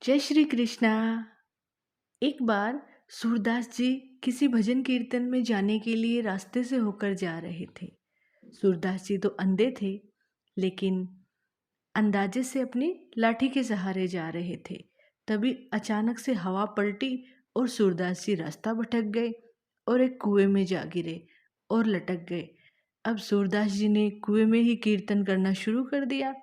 जय श्री कृष्णा। एक बार सूरदास जी किसी भजन कीर्तन में जाने के लिए रास्ते से होकर जा रहे थे। सूरदास जी तो अंधे थे, लेकिन अंदाजे से अपनी लाठी के सहारे जा रहे थे। तभी अचानक से हवा पलटी और सूरदास जी रास्ता भटक गए और एक कुएं में जा गिरे और लटक गए। अब सूरदास जी ने कुएं में ही कीर्तन करना शुरू कर दिया।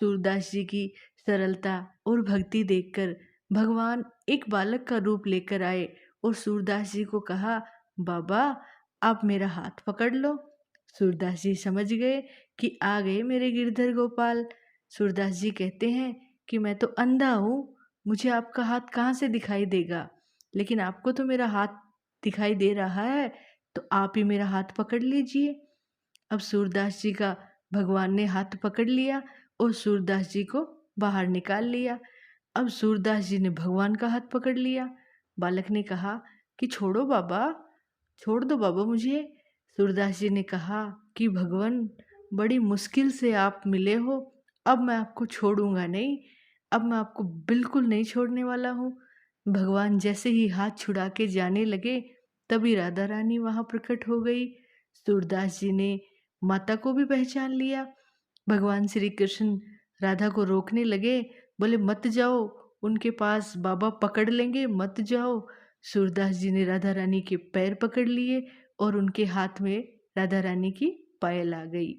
सूरदास जी की सरलता और भक्ति देखकर भगवान एक बालक का रूप लेकर आए और सूरदास जी को कहा, बाबा आप मेरा हाथ पकड़ लो। सूरदास जी समझ गए कि आ गए मेरे गिरधर गोपाल। सूरदास जी कहते हैं कि मैं तो अंधा हूँ, मुझे आपका हाथ कहाँ से दिखाई देगा, लेकिन आपको तो मेरा हाथ दिखाई दे रहा है, तो आप ही मेरा हाथ पकड़ लीजिए। अब सूरदास जी का भगवान ने हाथ पकड़ लिया और सूरदास जी को बाहर निकाल लिया। अब सूरदास जी ने भगवान का हाथ पकड़ लिया। बालक ने कहा कि छोड़ो बाबा, छोड़ दो बाबा मुझे। सूरदास जी ने कहा कि भगवान बड़ी मुश्किल से आप मिले हो, अब मैं आपको छोड़ूंगा नहीं, अब मैं आपको बिल्कुल नहीं छोड़ने वाला हूँ। भगवान जैसे ही हाथ छुड़ा के जाने लगे, तभी राधा रानी वहां प्रकट हो गई। सूरदास जी ने माता को भी पहचान लिया। भगवान श्री कृष्ण राधा को रोकने लगे, बोले मत जाओ, उनके पास बाबा पकड़ लेंगे, मत जाओ। सूरदास जी ने राधा रानी के पैर पकड़ लिए और उनके हाथ में राधा रानी की पायल आ गई।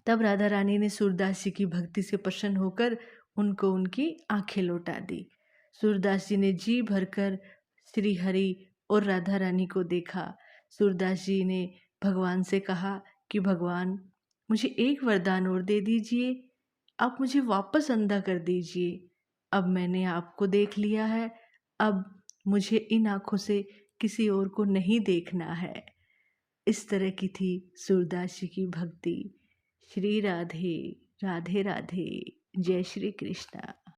तब राधा रानी ने सूरदास जी की भक्ति से प्रसन्न होकर उनको उनकी आंखें लौटा दी। सूरदास जी ने जी भरकर श्री हरि और राधा रानी को देखा। सूरदास जी ने भगवान से कहा कि भगवान मुझे एक वरदान और दे दीजिए, आप मुझे वापस अंधा कर दीजिए। अब मैंने आपको देख लिया है, अब मुझे इन आँखों से किसी और को नहीं देखना है। इस तरह की थी सूरदास जी की भक्ति। श्री राधे राधे राधे। जय श्री कृष्णा।